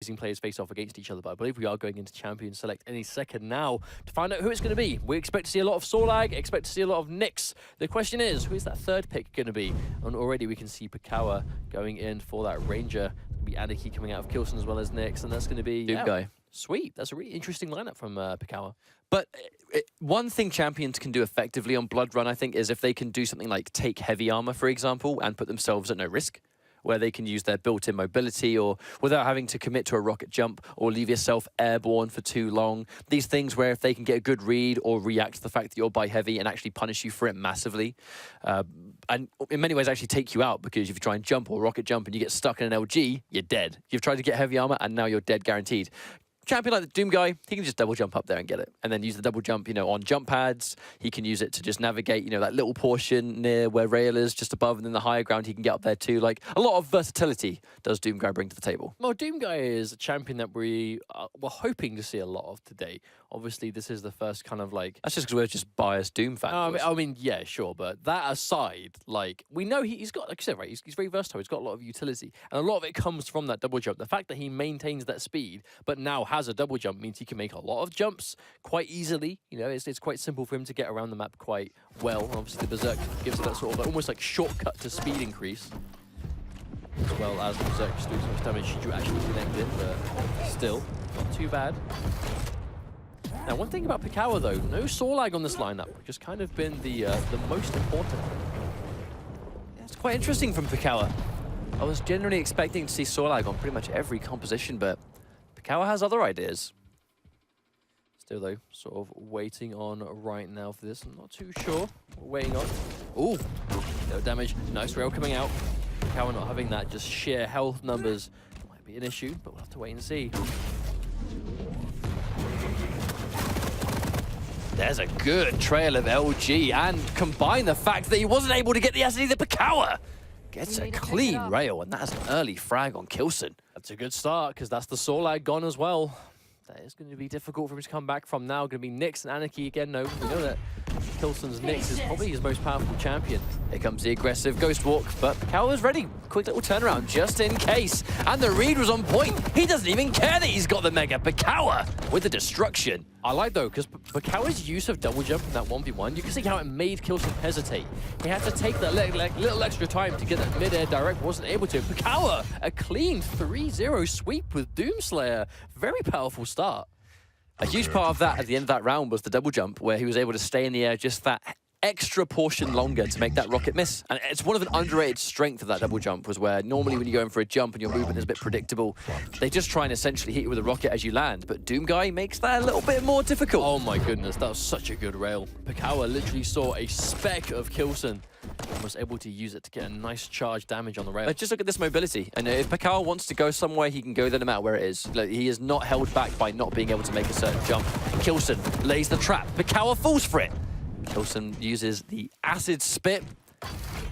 amazing players face off against each other, but I believe we are going into Champion Select any second now to find out who it's going to be. We expect to see a lot of Sorlag, expect to see a lot of Nyx. The question is, who is that third pick going to be? And already we can see Pikawa going in for that Ranger. It's going to be Anarchy coming out of k1llsen as well as Nyx, and that's going to be Doom Guy. Sweet. That's a really interesting lineup from Pikawa. But one thing champions can do effectively on Blood Run, I think, is if they can do something like take heavy armor, for example, and put themselves at no risk, where they can use their built-in mobility or without having to commit to a rocket jump or leave yourself airborne for too long. These things where if they can get a good read or react to the fact that you're by heavy and actually punish you for it massively, and in many ways actually take you out, because if you try and jump or rocket jump and you get stuck in an LG, you're dead. You've tried to get heavy armor and now you're dead guaranteed. Champion like the Doom Guy, he can just double jump up there and get it, and then use the double jump, you know, on jump pads. He can use it to just navigate, you know, that little portion near where rail is, just above, and then the higher ground he can get up there too. Like, a lot of versatility does Doom Guy bring to the table. Well, Doom Guy is a champion that we were hoping to see a lot of today. Obviously, this is the first kind of like... That's just because we're just biased Doom fans. I mean, yeah, sure, but that aside, like, we know he's got, like I said, right, he's very versatile. He's got a lot of utility, and a lot of it comes from that double jump. The fact that he maintains that speed, but now has a double jump, means he can make a lot of jumps quite easily. You know, it's quite simple for him to get around the map quite well. And obviously, the Berserk gives that sort of almost like shortcut to speed increase, as well as the Berserk just doing so much damage should you actually connect it, but still, not too bad. Now, one thing about Pikawa, though, no Sorlag on this lineup, which has kind of been the most important. That's quite interesting from Pikawa. I was generally expecting to see Sorlag on pretty much every composition, but Pikawa has other ideas. Still, though, sort of waiting on right now for this. I'm not too sure. We're waiting on. Ooh, no damage. Nice rail coming out. Pikawa not having that, just sheer health numbers might be an issue, but we'll have to wait and see. There's a good trail of LG, and combine the fact that he wasn't able to get the SD that Pikawa gets a clean rail, and that's an early frag on k1llsen. That's a good start, because that's the Sorlag gone as well. That is going to be difficult for him to come back from now. Going to be Nyx and Anarchy again. No, we know that k1llsen's Nyx is probably his most powerful champion. Here comes the aggressive Ghost Walk, but Pikawa's ready. Quick little turnaround just in case. And the read was on point. He doesn't even care that he's got the Mega. Pikawa with the destruction. I like, though, because Pikawa's use of double jump in that 1v1, you can see how it made k1llsen hesitate. He had to take that little extra time to get that mid-air direct, wasn't able to. Pikawa, a clean 3-0 sweep with Doomslayer. Very powerful start. A huge part of that at the end of that round was the double jump, where he was able to stay in the air just that extra portion longer to make that rocket miss. And it's one of an underrated strength of that double jump, was where normally when you go in for a jump and your movement is a bit predictable, they just try and essentially hit you with a rocket as you land. But Doom Guy makes that a little bit more difficult. Oh my goodness, that was such a good rail. Pikawa literally saw a speck of k1llsen and was able to use it to get a nice charge damage on the rail. But just look at this mobility. And if Pikawa wants to go somewhere, he can go there no matter where it is. Like, he is not held back by not being able to make a certain jump. k1llsen lays the trap. Pikawa falls for it. k1llsen uses the acid spit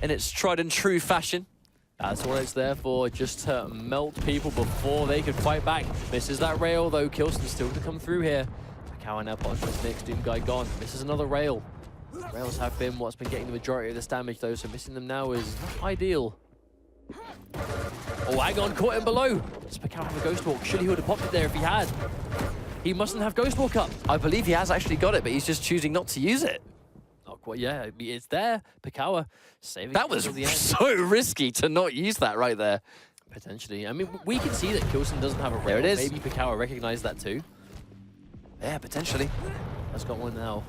in its tried and true fashion. That's what it's there for, just to melt people before they could fight back. Misses that rail, though. k1llsen still to come through here. Pikawa now pots his Nyx. Doom Guy gone. Misses another rail. Rails have been what's been getting the majority of this damage, though, so missing them now is not ideal. Oh, hang on, caught him below. Does Pikawa have a Ghost Walk? Surely he would have popped it there if he had. He mustn't have Ghost Walk up. I believe he has actually got it, but he's just choosing not to use it. Oh, well, yeah, it's there. Pikawa saving. That was so risky to not use that right there. Potentially. I mean, we can see that k1llsen doesn't have a rail. There it is. Maybe Pikawa recognized that too. Yeah, potentially. Has got one now.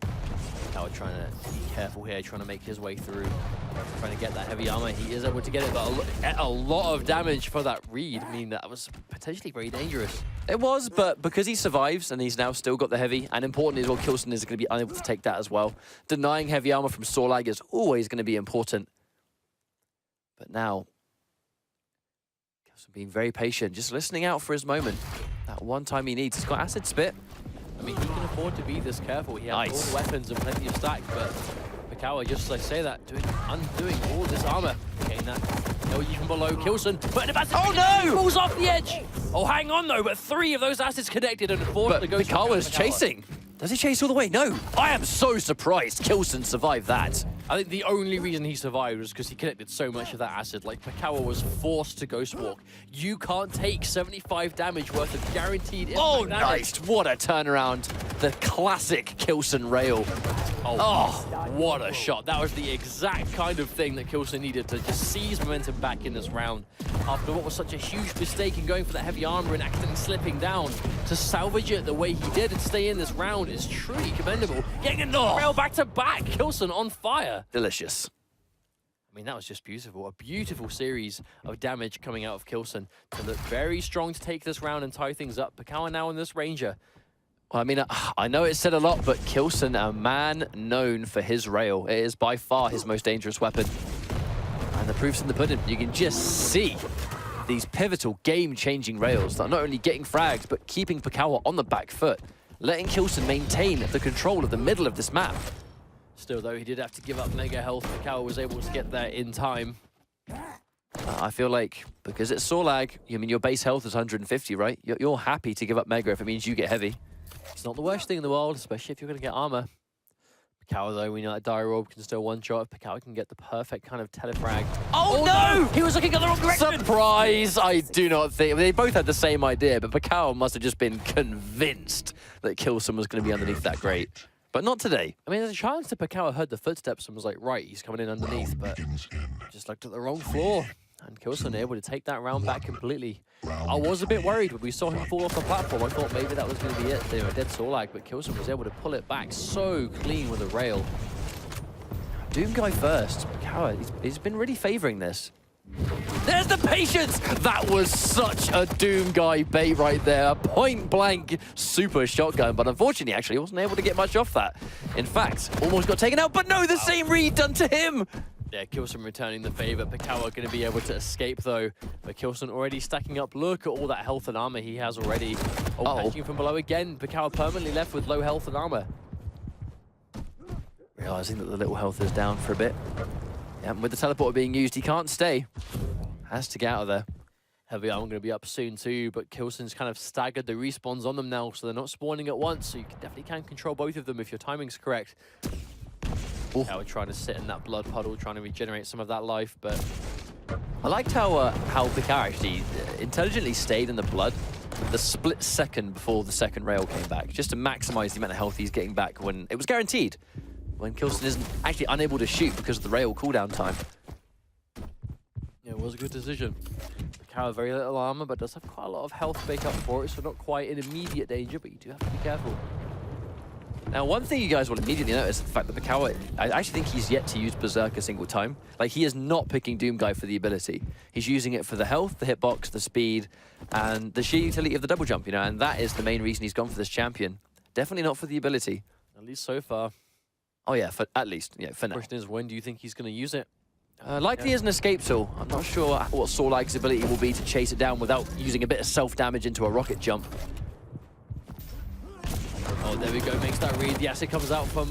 Pikawa trying to be careful here, trying to make his way through, trying to get that heavy armor. He is able to get it, but a lot of damage for that read. I mean, that was potentially very dangerous. It was, but because he survives and he's now still got the heavy, and importantly as well, k1llsen is going to be unable to take that as well. Denying heavy armor from Sorlag is always going to be important. But now, k1llsen being very patient, just listening out for his moment. That one time he needs. He's got acid spit. I mean, he can afford to be this careful. He has all the weapons and plenty of stack, but Pikawa, just as I say that, undoing all this armor. Getting that LG from below. k1llsen, but oh no! Falls off the edge! Oh, hang on though, but 3 of those acids connected and forced to go. Pikawa's chasing. Does he chase all the way? No. I am so surprised k1llsen survived that. I think the only reason he survived was because he connected so much of that acid. Like, Pikawa was forced to Ghost Walk. You can't take 75 damage worth of guaranteed impact Oh, damage. nice. What a turnaround. The classic k1llsen rail. Oh, what a shot. That was the exact kind of thing that k1llsen needed to just seize momentum back in this round. After what was such a huge mistake in going for that heavy armor and accidentally slipping down, to salvage it the way he did and stay in this round is truly commendable. Getting a rail back to back. k1llsen on fire. Delicious. I mean, that was just beautiful. A beautiful series of damage coming out of k1llsen to look very strong to take this round and tie things up. Pikawa now in this Ranger. Well, I mean, I know it said a lot, but k1llsen, a man known for his rail. It is by far his most dangerous weapon. And the proof's in the pudding. You can just see these pivotal, game-changing rails that are not only getting fragged, but keeping Pikawa on the back foot, letting k1llsen maintain the control of the middle of this map. Still, though, he did have to give up mega health. Pikawa was able to get there in time. I feel like, because it's Sorlag, I mean, your base health is 150, right? You're happy to give up mega if it means you get heavy. It's not the worst thing in the world, especially if you're going to get armor. Pikawa, though, we know that Dire Orb can still one-shot. If Pikawa can get the perfect kind of telefrag. Oh, no! He was looking at the wrong direction! Surprise! I do not think... They both had the same idea, but Pikawa must have just been convinced that k1llsen was going to be underneath that grate. But not today. I mean, there's a chance that Pikawa heard the footsteps and was like, right, he's coming in underneath, but just looked at the wrong floor. And k1llsen able to take that round back completely. I was a bit worried when we saw him fall off the platform. I thought maybe that was going to be it. They were dead Sorlag, but k1llsen was able to pull it back so clean with a rail. Doom guy first. Pikawa, he's been really favoring this. There's the patience! That was such a Doom guy bait right there. A point-blank super shotgun, but unfortunately, actually, he wasn't able to get much off that. In fact, almost got taken out, but no, the same read done to him! Yeah, k1llsen returning the favor. Pikawa going to be able to escape, though. But k1llsen already stacking up. Look at all that health and armor he has already. Oh, catching from below again. Pikawa permanently left with low health and armor. Realizing that the little health is down for a bit. Yeah, and with the teleporter being used, he can't stay. Has to get out of there. Heavy armor going to be up soon too, but k1llsen's kind of staggered the respawns on them now, so they're not spawning at once, so you definitely can control both of them if your timing's correct. Pikawa trying to sit in that blood puddle, trying to regenerate some of that life, but... I liked how Pikawa actually intelligently stayed in the blood the split second before the second rail came back, just to maximize the amount of health he's getting back when it was guaranteed. When k1llsen isn't actually unable to shoot because of the rail cooldown time. Yeah, it was a good decision. Pikawa, very little armor, but does have quite a lot of health to make up for it, so not quite in immediate danger, but you do have to be careful. Now, one thing you guys will immediately notice is the fact that Pikawa, I actually think he's yet to use Berserk a single time. Like, he is not picking Doom Guy for the ability. He's using it for the health, the hitbox, the speed, and the sheer utility of the double jump, you know, and that is the main reason he's gone for this champion. Definitely not for the ability. At least so far. Oh yeah, at least, yeah, for now. The question is, when do you think he's going to use it? Likely as an escape tool. I'm not sure what Sorlag's ability will be to chase it down without using a bit of self-damage into a rocket jump. Oh, there we go, makes that read. The acid comes out from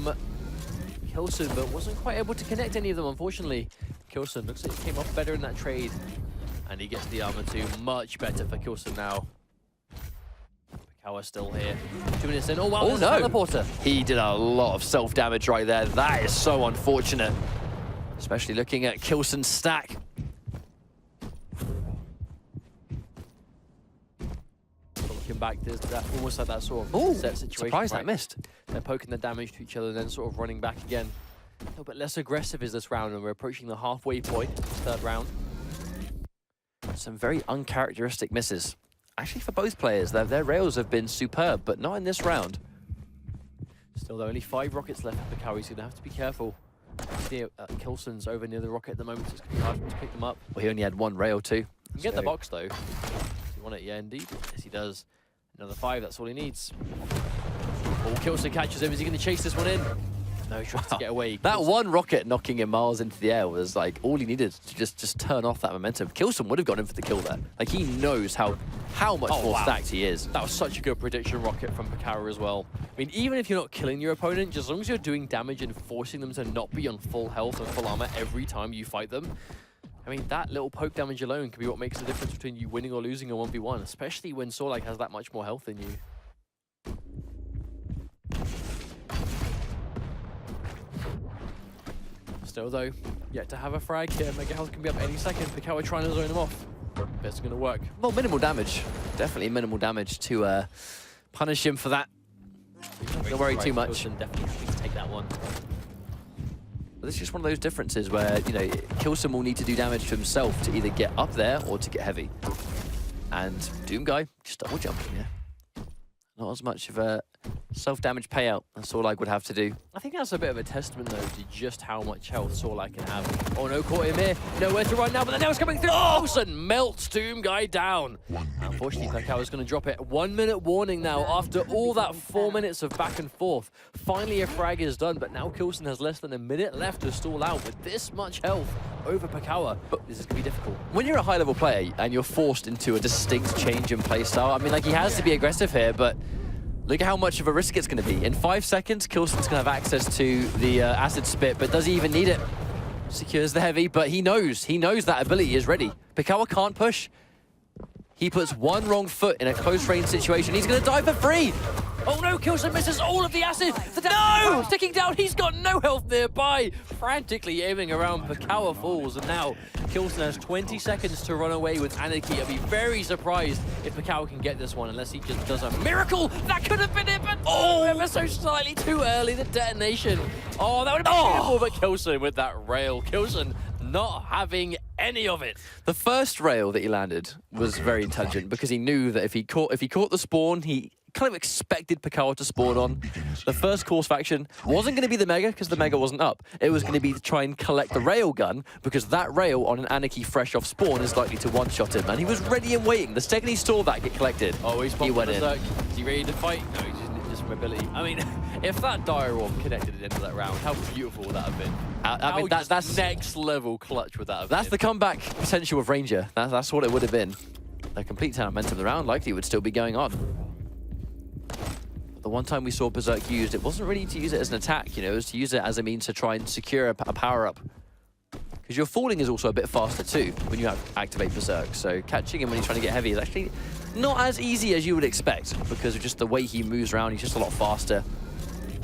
k1llsen, but wasn't quite able to connect any of them, unfortunately. k1llsen looks like he came off better in that trade. And he gets the armor too. Much better for k1llsen now. Pikawa still here. 2 minutes in. Oh, wow, there's a teleporter. He did a lot of self-damage right there. That is so unfortunate. Especially looking at k1llsen's stack. Looking back, there's that, almost like that sort of set situation. Surprised that missed. They're poking the damage to each other, then sort of running back again. A little bit less aggressive is this round, and we're approaching the halfway point, third round. Some very uncharacteristic misses. Actually, for both players, their rails have been superb, but not in this round. Still, there are only 5 rockets left for Pikawa. He's going to have to be careful. k1llsen's over near the rocket at the moment, so it's going to be hard for him to pick them up. Well, he only had 1 rail too. You can get the box, though. Does he want it? Yeah, indeed. Yes, he does. Another 5, that's all he needs. Oh, k1llsen catches him. Is he going to chase this one in? No, he tries to get away. That 1 rocket knocking him miles into the air was like all he needed to just turn off that momentum. k1llsen would have gone in for the kill there. Like, he knows how much more stacked he is. That was such a good prediction rocket from Pikawa as well. I mean, even if you're not killing your opponent, just as long as you're doing damage and forcing them to not be on full health and full armor every time you fight them, I mean, that little poke damage alone can be what makes the difference between you winning or losing a 1v1, especially when Sorlag has that much more health than you. Still though, yet to have a frag here. Mega Health can be up any second. Pikawa trying to zone him off. That's going to work. Well, minimal damage. Definitely minimal damage to punish him for that. Don't worry too much. k1llsen definitely happy to take that one. But it's just one of those differences where, you know, k1llsen will need to do damage to himself to either get up there or to get heavy. And Doomguy just double jumping, yeah. Not as much of a self-damage payout. That's all I would have to do. I think that's a bit of a testament, though, to just how much health Sorlak can have. Oh no, caught him here. Nowhere to run now, but the nail's coming through. Oh! k1llsen melts Doomguy down. Unfortunately, Pikawa's going to drop it. 1 minute warning now after all that 4 minutes of back and forth. Finally, a frag is done, but now k1llsen has less than a minute left to stall out with this much health over Pikawa. But this is going to be difficult. When you're a high-level player and you're forced into a distinct change in playstyle, I mean, like, he has to be aggressive here, but look at how much of a risk it's going to be. In 5 seconds, k1llsen's going to have access to the acid spit, but does he even need it? Secures the heavy, but he knows that ability is ready. Pikawa can't push. He puts one wrong foot in a close range situation. He's going to die for free. Oh no, k1llsen misses all of the acid. No! Sticking down, he's got no health nearby. Frantically aiming around, Pikawa falls, and now k1llsen has 20 seconds to run away with Anarchy. I'd be very surprised if Pikawa can get this one, unless he just does a miracle. That could have been it, but oh, ever so slightly too early, the detonation. Oh, that would have been beautiful, but k1llsen with that rail. k1llsen not having any of it. The first rail that he landed was very intelligent because he knew that if he caught the spawn, he kind of expected Pikawa to spawn on. The first course faction wasn't going to be the Mega because the Mega wasn't up. It was going to be to try and collect the rail gun because that rail on an Anarchy fresh off spawn is likely to one-shot him. And he was ready and waiting. The second he saw that get collected, oh, he went in. in. Is he ready to fight? No, he's just mobility. I mean, if that dire orb connected it into that round, how beautiful would that have been? I mean, that's next level clutch with that. That's the comeback potential of Ranger. That's what it would have been. A complete 10 momentum of the round likely would still be going on. The one time we saw Berserk used, it wasn't really to use it as an attack, you know, it was to use it as a means to try and secure a power-up. Because your falling is also a bit faster too when you activate Berserk, so catching him when he's trying to get heavy is actually not as easy as you would expect because of just the way he moves around, he's just a lot faster.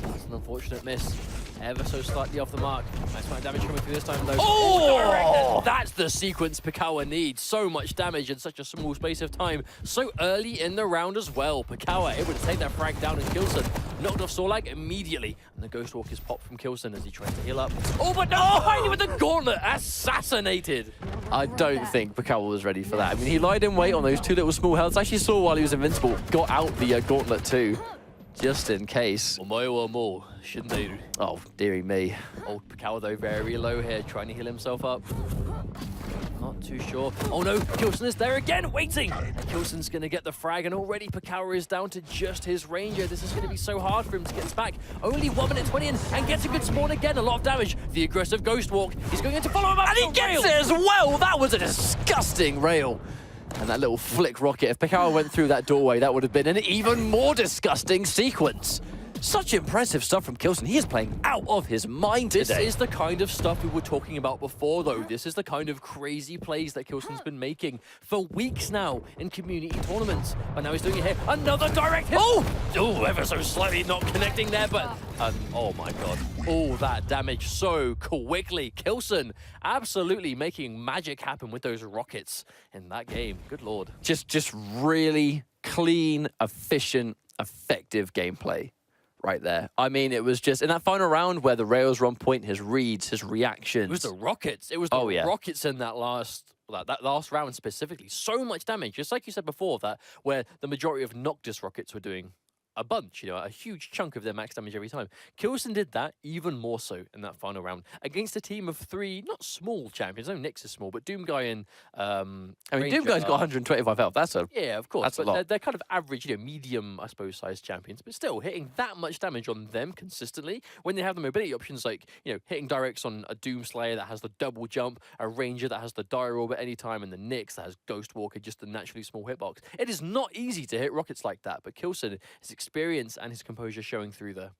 That's an unfortunate miss. Ever so slightly off the mark. Nice amount of damage coming through this time though. Oh! That's the sequence Pikawa needs. So much damage in such a small space of time. So early in the round as well. Pikawa able to take that frag down, and k1llsen knocked off Sorlag immediately. And the Ghost Walk is popped from k1llsen as he tries to heal up. Oh, but no! Behind him with the gauntlet! Assassinated! I don't think Pikawa was ready for that. I mean, he lied in wait on those two little small healths. I actually saw while he was invincible, got out the gauntlet too. Just in case. Shouldn't they? Oh, dearie me. Old Pikawa though, very low here, trying to heal himself up. Not too sure. Oh no, k1llsen is there again, waiting! k1llsen's gonna get the frag, and already Pikawa is down to just his Ranger. This is gonna be so hard for him to get this back. Only 1 minute 20 in, and gets a good spawn again, a lot of damage. The aggressive Ghost Walk, he's going to follow him up. And he gets it as well! That was a disgusting rail. And that little flick rocket, if Pikawa went through that doorway, that would have been an even more disgusting sequence. Such impressive stuff from k1llsen. He is playing out of his mind today. This is the kind of stuff we were talking about before, though. This is the kind of crazy plays that k1llsen's been making for weeks now in community tournaments. But now he's doing it here. Another direct hit. Oh, ever so slightly not connecting there, but oh my god. All that damage so quickly. k1llsen absolutely making magic happen with those rockets in that game. Good lord. Just really clean, efficient, effective gameplay. Right there. I mean, it was just in that final round where the rails were on point, his reads, his reactions. It was the rockets. It was the rockets in that last round specifically. So much damage. Just like you said before, that where the majority of Noctis rockets were doing a bunch, you know, a huge chunk of their max damage every time. k1llsen did that even more so in that final round against a team of 3 not small champions. No, Nyx is small, but Doomguy and I mean, Doomguy's got 125 health. That's of course. That's a lot. They're kind of average, you know, medium, I suppose, sized champions, but still hitting that much damage on them consistently when they have the mobility options, like, you know, hitting directs on a Doomslayer that has the double jump, a Ranger that has the dire orb at any time, and the Nyx that has Ghost Walker, just a naturally small hitbox. It is not easy to hit rockets like that, but k1llsen is experience and his composure showing through there.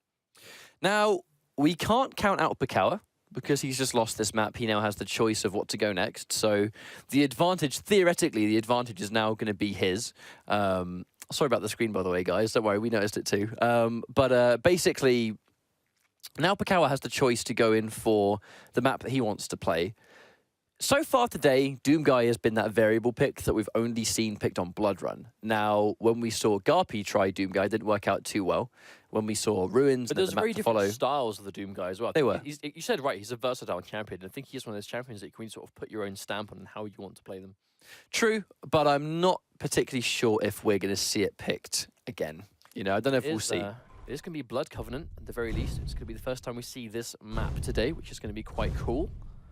Now, we can't count out Pikawa because he's just lost this map. He now has the choice of what to go next. So the advantage, theoretically, the advantage is now going to be his. Sorry about the screen, by the way, guys. Don't worry, we noticed it too. But basically, Now Pikawa has the choice to go in for the map that he wants to play. So far today, Doomguy has been that variable pick that we've only seen picked on Blood Run. Now, when we saw Garpy try Doomguy, it didn't work out too well. When we saw Ruins, but there's the map very to different follow, styles of the Doomguy as well. They were. You said right, he's a versatile champion. I think he's one of those champions that you can sort of put your own stamp on how you want to play them. True, but I'm not particularly sure if we're going to see it picked again. You know, I don't know if we'll see. It is going to be Blood Covenant, at the very least. It's going to be the first time we see this map today, which is going to be quite cool.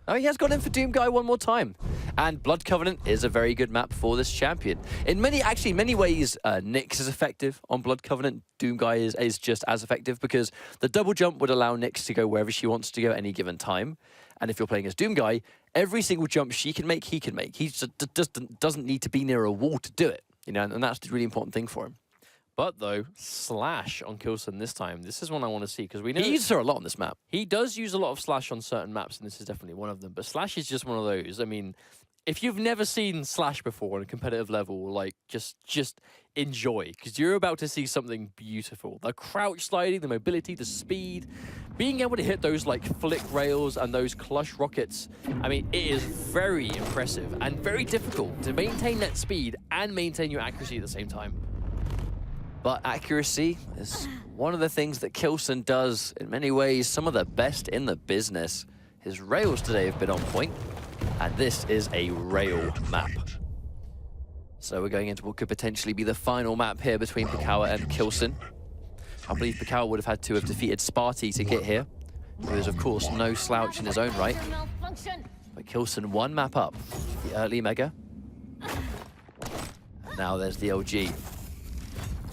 Oh, he has gone in for Doomguy one more time. And Blood Covenant is a very good map for this champion. In many ways, Nyx is effective on Blood Covenant. Doomguy is just as effective because the double jump would allow Nyx to go wherever she wants to go at any given time. And if you're playing as Doomguy, every single jump she can make, he can make. He just doesn't need to be near a wall to do it. You know, and that's the really important thing for him. But though, Slash on k1llsen this time, this is one I want to see because we know he uses her a lot on this map. He does use a lot of Slash on certain maps, and this is definitely one of them. But Slash is just one of those. I mean, if you've never seen Slash before on a competitive level, like just enjoy because you're about to see something beautiful. The crouch sliding, the mobility, the speed, being able to hit those like flick rails and those clutch rockets. I mean, it is very impressive and very difficult to maintain that speed and maintain your accuracy at the same time. But accuracy is one of the things that k1llsen does, in many ways, some of the best in the business. His rails today have been on point, and this is a rail map. So we're going into what could potentially be the final map here between Pikawa and k1llsen. I believe Pikawa would have had to have defeated Sparty to get here. There is, of course, no slouch in his own right. But k1llsen one map up, the early Mega. And now there's the LG.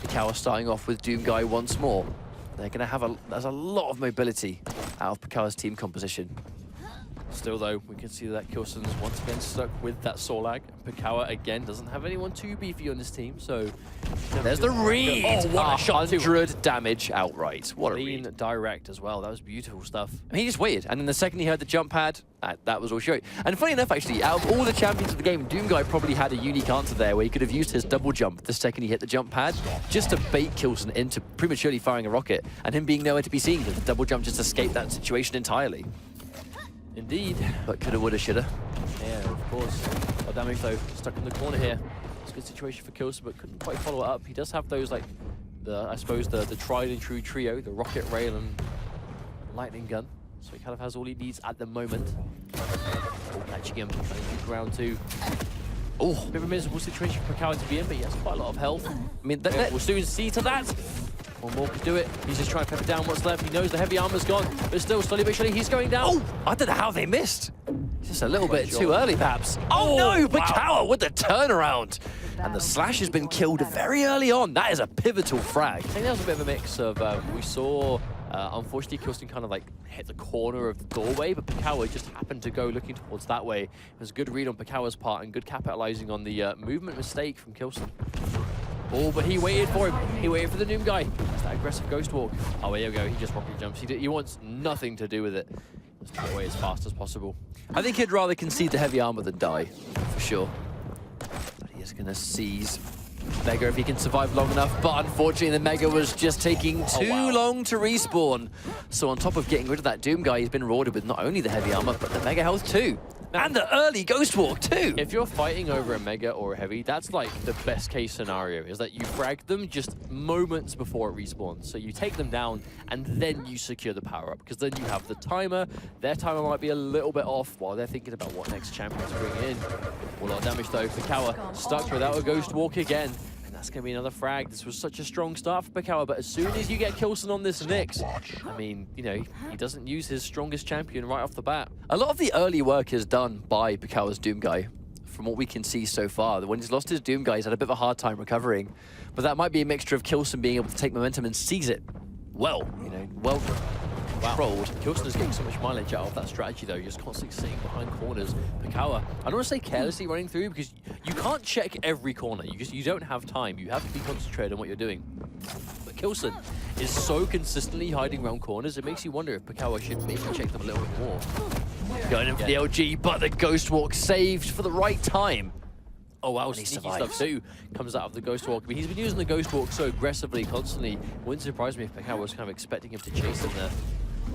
Pikawa starting off with Doomguy once more. They're going to have there's a lot of mobility out of Pikawa's team composition. Still though, we can see that k1llsen's once again stuck with that Sorlag. Pikawa again doesn't have anyone too beefy on this team, so... There's the read! Oh, what a shot! 100 damage outright. What a Clean read. direct as well, that was beautiful stuff. I mean, he just waited, and then the second he heard the jump pad, that was all she wrote. And funny enough, actually, out of all the champions of the game, Doomguy probably had a unique answer there where he could have used his double jump the second he hit the jump pad, just to bait k1llsen into prematurely firing a rocket, and him being nowhere to be seen because the double jump just escaped that situation entirely. Indeed. But coulda, woulda, shoulda. Yeah, of course. Oh, damage though, stuck in the corner here. It's a good situation for k1llsen, but couldn't quite follow it up. He does have those, like, I suppose, the tried and true trio, the rocket rail and lightning gun. So he kind of has all he needs at the moment. Oh, catching him, trying to do ground two. Oh, a bit of a miserable situation for Pikawa to be in, but he has quite a lot of health. I mean, We'll soon see to that. One more can do it. He's just trying to pepper down what's left. He knows the heavy armor's gone, but still, slowly but surely, he's going down. Oh, I don't know how they missed. Just a little bit too early, perhaps. Oh no, Pikawa with the turnaround. And the Slash has been killed very early on. That is a pivotal frag. I think that was a bit of a mix of, we saw, unfortunately, k1llsen kind of like hit the corner of the doorway, but Pikawa just happened to go looking towards that way. It was a good read on Pikawa's part and good capitalizing on the movement mistake from k1llsen. Oh, but he waited for him. He waited for the Doomguy. It's that aggressive ghost walk. Oh, there you go. He just rocket jumps. He wants nothing to do with it. Just get away as fast as possible. I think he'd rather concede the heavy armor than die, for sure. But he is going to seize Mega if he can survive long enough. But unfortunately, the Mega was just taking too long to respawn. So on top of getting rid of that Doomguy, he's been rewarded with not only the heavy armor, but the Mega health too. And the early Ghost Walk too! If you're fighting over a Mega or a Heavy, that's like the best case scenario, is that you frag them just moments before it respawns. So you take them down, and then you secure the power-up, because then you have the timer. Their timer might be a little bit off while they're thinking about what next champion to bring in. A lot of damage though. Pikawa stuck without a Ghost Walk again. That's going to be another frag. This was such a strong start for Pikawa, but as soon as you get k1llsen on this Nyx, I mean, you know, he doesn't use his strongest champion right off the bat. A lot of the early work is done by Pikawa's Doomguy, from what we can see so far. When he's lost his Doomguy, he's had a bit of a hard time recovering, but that might be a mixture of k1llsen being able to take momentum and seize it well, you know, well controlled. k1llsen is getting so much mileage out of that strategy though, just constantly sitting behind corners. Pikawa, I don't want to say carelessly running through because you can't check every corner. You don't have time. You have to be concentrated on what you're doing. But k1llsen is so consistently hiding around corners, it makes you wonder if Pikawa should maybe check them a little bit more. Going in for the LG, but the Ghost Walk saved for the right time. Oh wow, sneaky stuff too comes out of the Ghost Walk. I mean, he's been using the Ghost Walk so aggressively, constantly. Wouldn't surprise me if Pikawa was kind of expecting him to chase him there.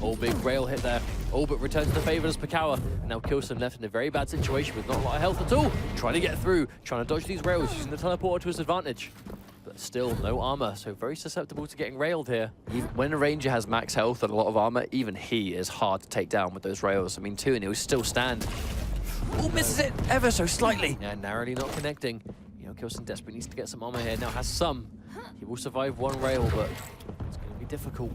Oh, big rail hit there. Oh, but returns the favour as Pikawa. Now k1llsen left in a very bad situation with not a lot of health at all. Trying to get through, trying to dodge these rails, using the teleporter to his advantage. But still, no armor, so very susceptible to getting railed here. Even when a ranger has max health and a lot of armor, even he is hard to take down with those rails. I mean, 2 and he'll still stand. Oh, misses it ever so slightly. Yeah, narrowly not connecting. You know, k1llsen desperately needs to get some armor here. Now has some. He will survive 1 rail, but it's going to be difficult.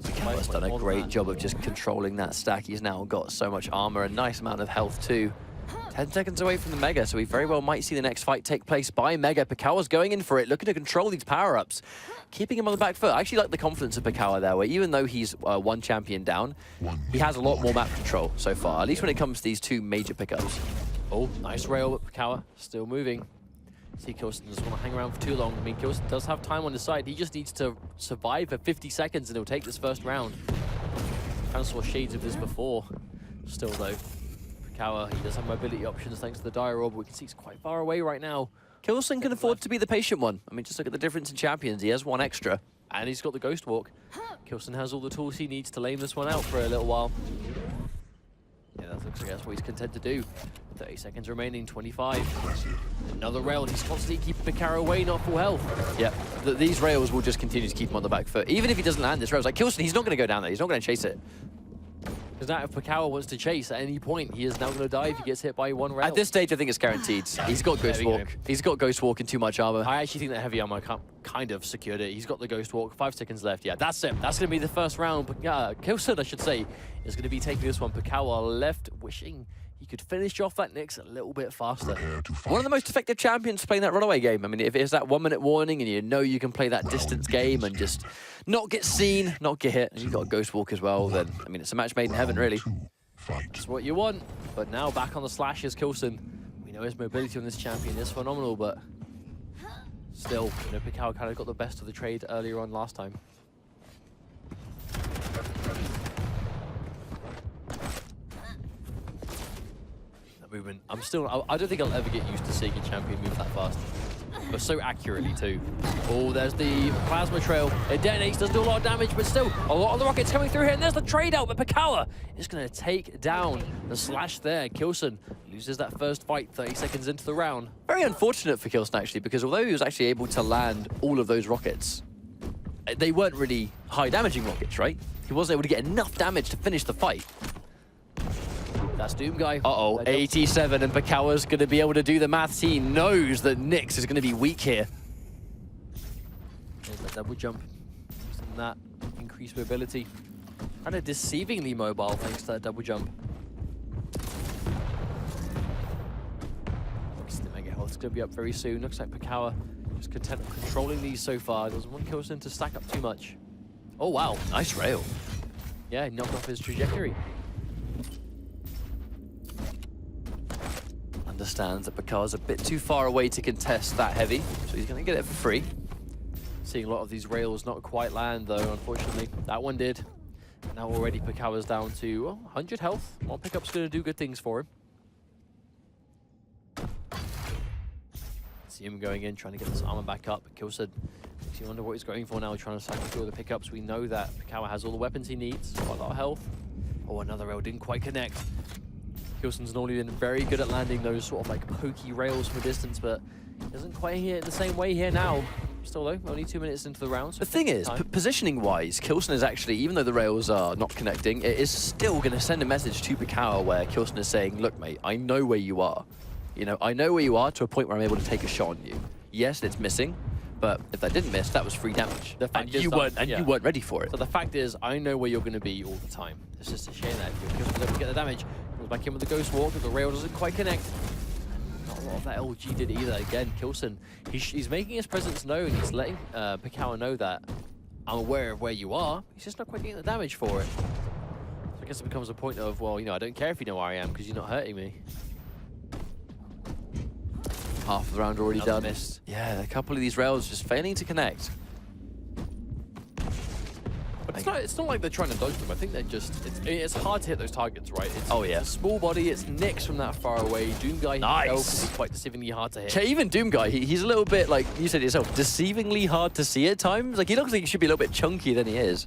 Pikawa's done a great job of just controlling that stack. He's now got so much armor, a nice amount of health too. 10 seconds away from the Mega, so we very well might see the next fight take place by Mega. Pikawa's going in for it, looking to control these power-ups, keeping him on the back foot. I actually like the confidence of Pikawa there, where even though he's 1 champion down, he has a lot more map control so far, at least when it comes to these 2 major pickups. Oh, nice rail, but Pikawa still moving. See, k1llsen doesn't want to hang around for too long. I mean, k1llsen does have time on his side. He just needs to survive for 50 seconds and he'll take this first round. Kind of saw shades of this before. Still, though, Pikawa, he does have mobility options thanks to the Dire Orb. We can see he's quite far away right now. k1llsen can afford to be the patient one. I mean, just look at the difference in champions. He has 1 extra. And he's got the Ghost Walk. k1llsen has all the tools he needs to lame this one out for a little while. Yeah, that looks like that's what he's content to do. 30 seconds remaining, 25. Another rail, he's constantly keeping Pikawa away, not full health. Yeah, these rails will just continue to keep him on the back foot. Even if he doesn't land this rail, like k1llsen, he's not going to go down there. He's not going to chase it. Because now if Pikawa wants to chase at any point, he is now going to die if he gets hit by 1 rail. At this stage, I think it's guaranteed. He's got Ghost Walk. He's got Ghost Walk and too much armor. I actually think that heavy armor kind of secured it. He's got the Ghost Walk, 5 seconds left. Yeah, that's it. That's going to be the first round. k1llsen, I should say, is going to be taking this one. Pikawa left wishing he could finish off that Nyx a little bit faster. One of the most effective champions playing that runaway game. I mean, if it's that 1-minute warning and you know you can play that distance game and just not get seen, not get hit, and you've got a Ghost Walk as well, then, I mean, it's a match made in heaven, really. That's what you want. But now back on the slash is k1llsen. We know his mobility on this champion is phenomenal, but still, you know, Pikawa kind of got the best of the trade earlier on last time. Movement. I don't think I'll ever get used to seeing a champion move that fast. But so accurately too. Oh, there's the plasma trail. It detonates, does do a lot of damage, but still a lot of the rockets coming through here. And there's the trade out, but Pikawa is going to take down the slash there. k1llsen loses that first fight 30 seconds into the round. Very unfortunate for k1llsen actually, because although he was actually able to land all of those rockets, they weren't really high damaging rockets, right? He wasn't able to get enough damage to finish the fight. That's Doom Guy. Uh-oh, 87, and Pikawa's going to be able to do the maths. He knows that Nyx is going to be weak here. There's that double jump. Using that increased mobility. Kind of deceivingly mobile thanks to that double jump. Looks the Mega Health's going to be up very soon. Looks like Pikawa just content with controlling these so far. Doesn't want k1llsen to stack up too much. Oh, wow. Nice rail. Yeah, he knocked off his trajectory. Understands that Pikawa's a bit too far away to contest that heavy, so he's going to get it for free. Seeing a lot of these rails not quite land, though, unfortunately. That one did. Now already Pikawa's down to 100 health. One pickup's going to do good things for him. See him going in, trying to get this armor back up. k1llsen makes you wonder what he's going for now, trying to cycle through the pickups. We know that Pikawa has all the weapons he needs, quite a lot of health. Oh, another rail didn't quite connect. k1llsen's normally been very good at landing those sort of like pokey rails from a distance, but doesn't quite hit it the same way here now. Still though, only 2 minutes into the round. So the thing is, positioning-wise, k1llsen is actually, even though the rails are not connecting, it is still going to send a message to Pikawa where k1llsen is saying, look mate, I know where you are. You know, I know where you are to a point where I'm able to take a shot on you. Yes, it's missing, but if that didn't miss, that was free damage. The fact and you weren't ready for it. So the fact is, I know where you're going to be all the time. It's just a shame that if k1llsen doesn't get the damage, comes back in with the Ghost Walk, and the rail doesn't quite connect. Not a lot of that LG did either. Again, k1llsen, he's making his presence known. He's letting Pikawa know that I'm aware of where you are. He's just not quite getting the damage for it. So I guess it becomes a point of, well, you know, I don't care if you know where I am because you're not hurting me. Half of the round already Another done. Missed. Yeah, a couple of these rails just failing to connect. But it's not like they're trying to dodge them. I think they're just, it's hard to hit those targets, right? It's, oh yeah. It's a small body, it's Nyx from that far away. Doom Guy himself can be quite deceivingly hard to hit. Okay, even Doom Guy, he's a little bit, like you said yourself, deceivingly hard to see at times. Like, he looks like he should be a little bit chunkier than he is.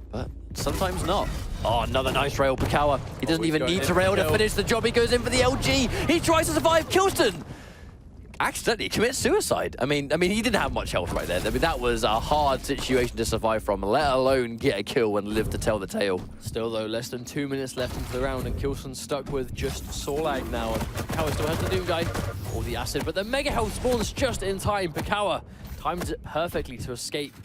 But sometimes not. Oh, another nice rail, Pikawa. He doesn't even need to rail to finish the job. He goes in for the LG. He tries to survive. k1llsen accidentally commits suicide. I mean, he didn't have much health right there. I mean, that was a hard situation to survive from, let alone get a kill and live to tell the tale. Still, though, less than 2 minutes left into the round, and k1llsen's stuck with just Sorlag now. And Pikawa still has the Doom Guy or the Acid, but the Mega Health spawns just in time. Pikawa times it perfectly to escape.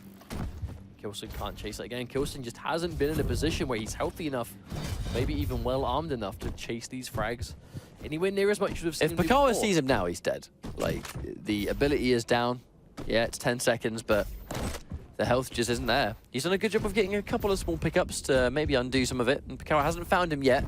k1llsen can't chase it again. k1llsen just hasn't been in a position where he's healthy enough, maybe even well-armed enough to chase these frags anywhere near as much as we've seen. If Pikawa sees him now, he's dead. Like, the ability is down. Yeah, it's 10 seconds, but the health just isn't there. He's done a good job of getting a couple of small pickups to maybe undo some of it, and Pikawa hasn't found him yet.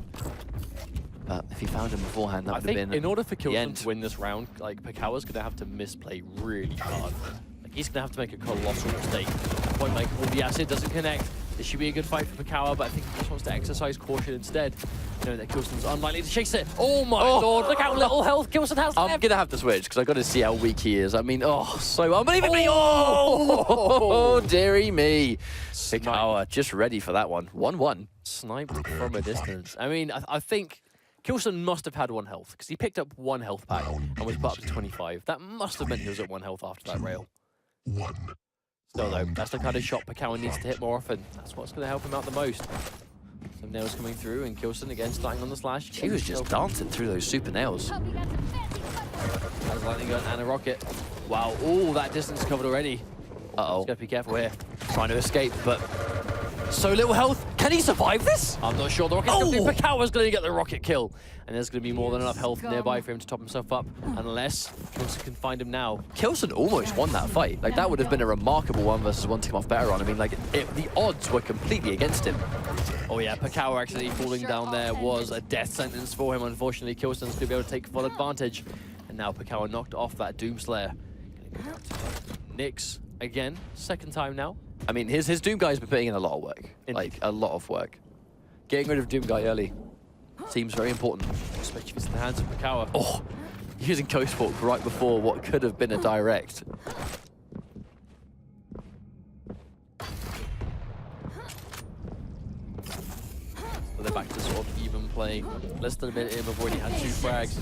But if he found him beforehand, that would have been in order for k1llsen to win this round, like, Pikawa's going to have to misplay really hard. Like, he's going to have to make a colossal mistake. At that point, like, all the Acid doesn't connect. This should be a good fight for Pikawa, but I think he just wants to exercise caution instead. You know that k1llsen's unlikely to chase it. Oh my lord, look how little health k1llsen has left. I'm going to have to switch, because I've got to see how weak he is. I mean, so unbelievably. Oh, dearie me. Pikawa just ready for that one. 1-1. Sniped from a distance. I mean, I think k1llsen must have had 1 health, because he picked up 1 health pack and was put up to 25. That must have meant he was at 1 health after that rail. Still though, that's the kind of shot Pikawa needs to hit more often. That's what's going to help him out the most. Some nails coming through, and k1llsen again starting on the slash. He was just dancing through those super nails. Has lightning gun and a rocket. Wow, all that distance covered already. Uh-oh. Just gotta be careful here. Trying to escape, but so little health. Can he survive this? I'm not sure. The rocket's gonna be Pikawa's going to get the rocket kill. And there's going to be more than enough health nearby for him to top himself up, unless k1llsen can find him now. k1llsen almost won that fight. Like, that would have been a remarkable 1 versus 1 to come off better on. I mean, like, the odds were completely against him. Oh yeah, Pikawa actually falling down there was a death sentence for him. Unfortunately, k1llsen's going to be able to take full advantage. And now Pikawa knocked off that Doomslayer. Gonna go down to Nyx again, 2nd time now. I mean, his Doom Guy's been putting in a lot of work. Like, a lot of work. Getting rid of Doom Guy early seems very important. Especially if it's in the hands of Pikawa. Oh, using Ghost Walk right before what could have been a direct. So they're back to sort of even play. Less than a minute in, we've already had 2 frags.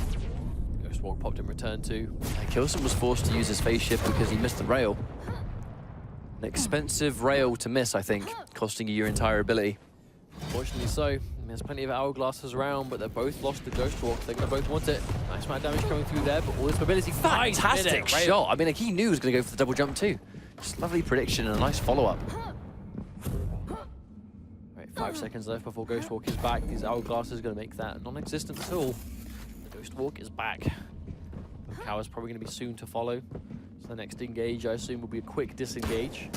Ghost Walk popped in return too. k1llsen was forced to use his phase shift because he missed the rail. An expensive rail to miss, I think, costing you your entire ability. Fortunately so. There's plenty of hourglasses around, but they're both lost the Ghost Walk. They're going to both want it. Nice amount of damage coming through there, but all this mobility. Fantastic shot. I mean, like, he knew he was going to go for the double jump too. Just lovely prediction and a nice follow-up. Right, 5 seconds left before Ghost Walk is back. These hourglasses are going to make that non-existent at all. The Ghost Walk is back. Pikawa's probably going to be soon to follow. So the next engage, I assume, will be a quick disengage.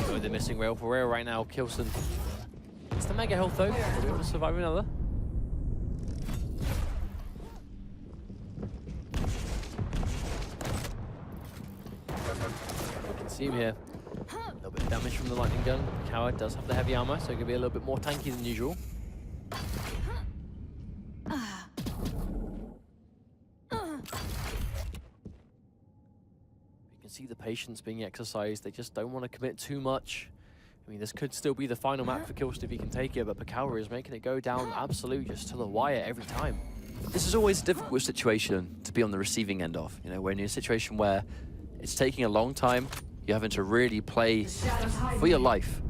So the missing rail for rail right now. k1llsen. It's the Mega Health though. Will be able to survive another. You can see him here. A little bit of damage from the lightning gun. Pikawa does have the heavy armor, so he can be a little bit more tanky than usual. See the patience being exercised. They just don't want to commit too much. I mean, this could still be the final map for k1llsen if he can take it, but Pikawa is making it go down absolute just to the wire every time. This is always a difficult situation to be on the receiving end of. You know, when you're in a situation where it's taking a long time, you're having to really play for your life,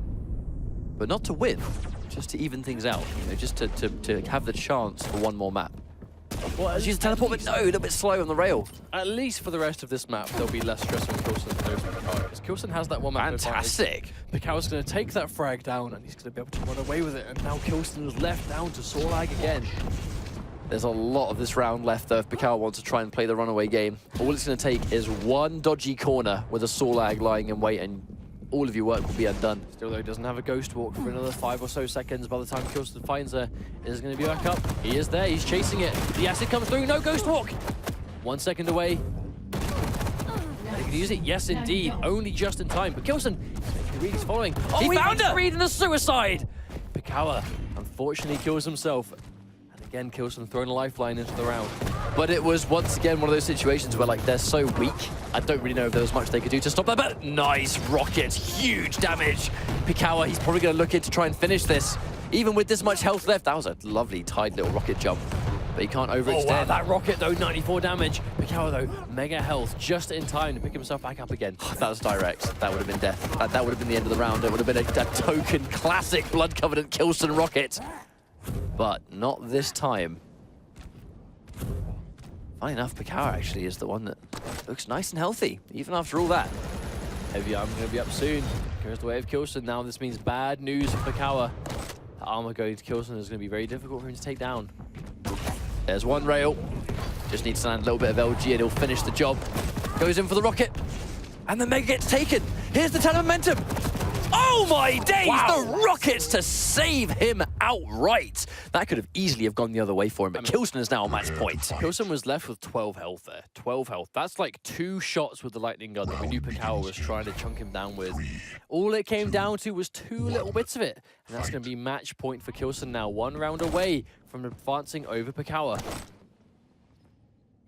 but not to win, just to even things out. You know, just to have the chance for 1 more map. Well, she's teleport, but no, a little bit slow on the rail. At least for the rest of this map, there'll be less stress on k1llsen than Pikawa, because k1llsen has that 1 map Fantastic. Pikawa's going to take that frag down, and he's going to be able to run away with it. And now k1llsen is left down to Sorlag again. There's a lot of this round left, though, if Pikawa wants to try and play the runaway game. All it's going to take is 1 dodgy corner with a Sorlag lying in wait, and all of your work will be undone. Still, though, he doesn't have a Ghost Walk for another 5 or so seconds. By the time k1llsen finds her, is going to be back up. He is there. He's chasing it. The Acid comes through. No Ghost Walk. 1 second away. They can use it. Yes, indeed. Only just in time. But k1llsen, he's following. Oh, he found her! Reading the suicide. Pikawa, unfortunately, kills himself. And Again, k1llsen throwing a lifeline into the round. But it was once again one of those situations where like they're so weak. I don't really know if there was much they could do to stop that, but nice rocket, huge damage. Pikawa, he's probably going to look in to try and finish this. Even with this much health left, that was a lovely tight little rocket jump. But he can't overextend. Oh wow, that rocket though, 94 damage. Pikawa though, mega health, just in time to pick himself back up again. That was direct. That would have been death. That would have been the end of the round. It would have been a token classic Blood Covenant k1llsen rocket. But not this time. Funny enough, Pikawa actually is the one that looks nice and healthy, even after all that. Heavy armor going to be up soon. Goes the way of k1llsen. Now this means bad news for Pikawa. The armor going to k1llsen is going to be very difficult for him to take down. There's one rail. Just needs to land a little bit of LG and he'll finish the job. Goes in for the rocket. And the Mega gets taken. Here's the telemomentum. Oh my days! Wow. The rockets to save him outright. That could have easily have gone the other way for him, but k1llsen is now on match point. k1llsen was left with 12 health there. 12 health. That's like 2 shots with the lightning gun that we knew Pikawa was trying to chunk him down with. All it came down to was 2 little bits of it. And that's going to be match point for k1llsen now. 1 round away from advancing over Pikawa.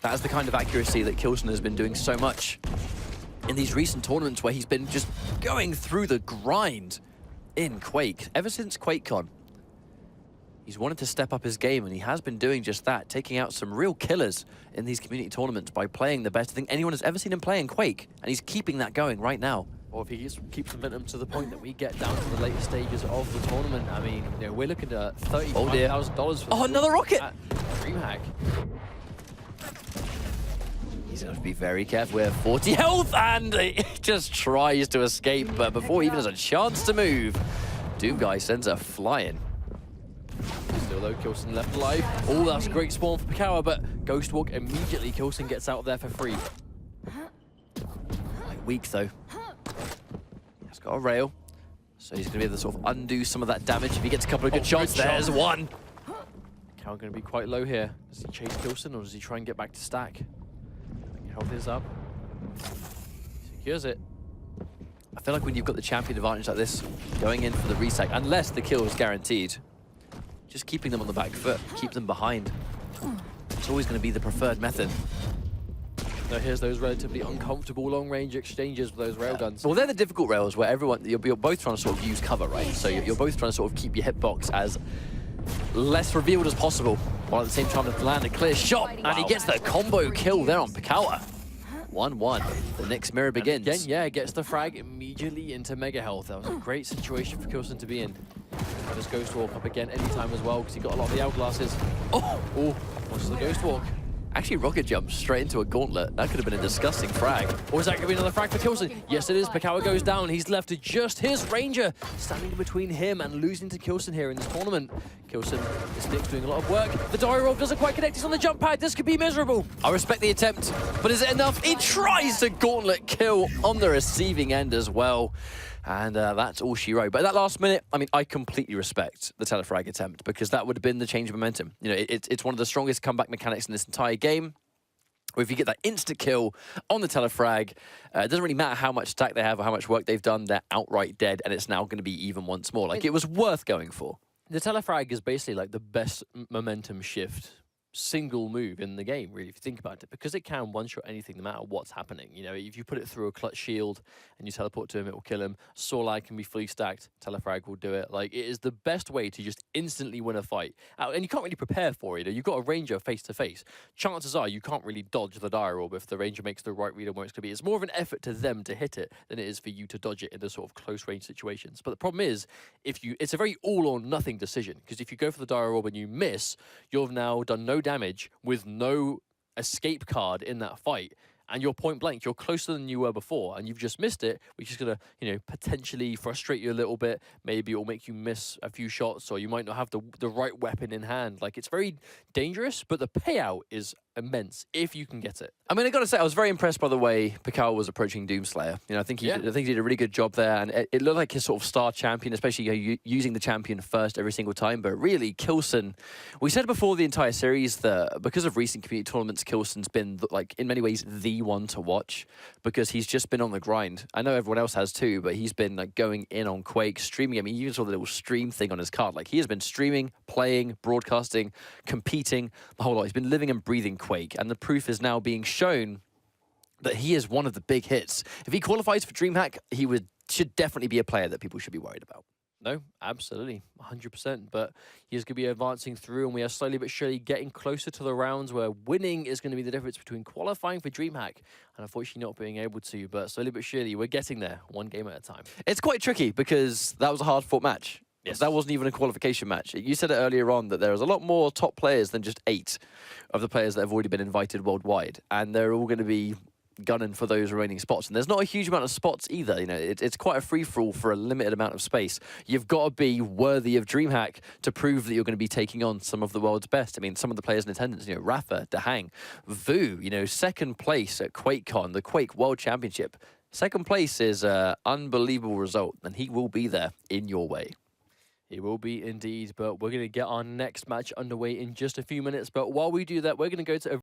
That is the kind of accuracy that k1llsen has been doing so much in these recent tournaments where he's been just going through the grind in Quake. Ever since QuakeCon, he's wanted to step up his game, and he has been doing just that, taking out some real killers in these community tournaments by playing the best thing anyone has ever seen him play in Quake, and he's keeping that going right now. Or if he keeps momentum to the point that we get down to the later stages of the tournament, I mean, you know, we're looking at $35,000 for another rocket! DreamHack. He's going to be very careful. We have 40 health, and he just tries to escape, but before he even has a chance to move, Doomguy sends her flying. Still though, k1llsen left alive. Oh, that's a great spawn for Pikawa, but Ghost Walk immediately, k1llsen gets out of there for free. Like weak though. He's got a rail, so he's going to be able to sort of undo some of that damage if he gets a couple of good shots. There's one. Pikawa going to be quite low here. Does he chase k1llsen or does he try and get back to stack? Health is up. Secures it. I feel like when you've got the champion advantage like this, going in for the reset, unless the kill is guaranteed, just keeping them on the back foot, keep them behind. It's always going to be the preferred method. Now here's those relatively uncomfortable long-range exchanges with those railguns. Well, they're the difficult rails where you're both trying to sort of use cover, right? So you're both trying to sort of keep your hitbox as less revealed as possible, while at the same time to land a clear shot. Wow. And he gets the combo kill there on Pikawa. 1-1. The next mirror begins. And again, yeah, gets the frag immediately into mega health. That was a great situation for k1llsen to be in. And just Ghost Walk up again anytime as well, because he got a lot of the hourglasses. Oh, what's the Ghost Walk? Actually, rocket jumps straight into a gauntlet. That could have been a disgusting frag. Or is that going to be another frag for k1llsen? Yes, it is. Pikawa goes down. He's left to just his Ranger, standing in between him and losing to k1llsen here in this tournament. k1llsen is next doing a lot of work. The dive roll doesn't quite connect. He's on the jump pad. This could be miserable. I respect the attempt, but is it enough? He tries to gauntlet kill on the receiving end as well. And that's all she wrote. But at that last minute, I mean, I completely respect the telefrag attempt, because that would have been the change of momentum. You know, it's one of the strongest comeback mechanics in this entire game. Or if you get that instant kill on the telefrag, it doesn't really matter how much stack they have or how much work they've done, they're outright dead, and it's now going to be even once more. Like, it was worth going for. The telefrag is basically like the best momentum shift single move in the game, really, if you think about it, because it can one-shot anything no matter what's happening. You know, if you put it through a clutch shield and you teleport to him, it will kill him. Solar can be fully stacked, telefrag will do it. Like, it is the best way to just instantly win a fight. And you can't really prepare for it. You've got a Ranger face-to-face. Chances are you can't really dodge the dire orb if the Ranger makes the right read on where it's going to be. It's more of an effort to them to hit it than it is for you to dodge it in the sort of close-range situations. But the problem is, it's a very all-or-nothing decision, because if you go for the dire orb and you miss, you've now done no damage with no escape card in that fight, and you're point blank, you're closer than you were before, and you've just missed it, which is going to, you know, potentially frustrate you a little bit. Maybe it'll make you miss a few shots, or you might not have the right weapon in hand. Like, it's very dangerous, but the payout is immense if you can get it. I mean, I got to say, I was very impressed by the way Pikawa was approaching Doomslayer. You know, I think he did a really good job there, and it looked like his sort of star champion, especially using the champion first every single time. But really, k1llsen, we said before the entire series that because of recent community tournaments, k1llsen's been like in many ways the one to watch because he's just been on the grind. I know everyone else has too, but he's been like going in on Quake, streaming. I mean, you even saw the little stream thing on his card. Like he has been streaming, playing, broadcasting, competing, the whole lot. He's been living and breathing Quake, and the proof is now being shown that he is one of the big hits. If he qualifies for DreamHack, he should definitely be a player that people should be worried about. No, absolutely, 100%. But he's going to be advancing through, and we are slowly but surely getting closer to the rounds where winning is going to be the difference between qualifying for DreamHack and unfortunately not being able to. But slowly but surely, we're getting there, one game at a time. It's quite tricky because that was a hard-fought match. Yes. That wasn't even a qualification match. You said it earlier on that there is a lot more top players than just 8 of the players that have already been invited worldwide, and they're all going to be gunning for those remaining spots. And there's not a huge amount of spots either. You know, it's quite a free-for-all for a limited amount of space. You've got to be worthy of DreamHack to prove that you're going to be taking on some of the world's best. I mean, some of the players in attendance, you know, Rafa, Dahang, Vu, you know, second place at QuakeCon, the Quake World Championship. Second place is an unbelievable result, and he will be there in your way. It will be indeed, but we're going to get our next match underway in just a few minutes. But while we do that, we're going to go to a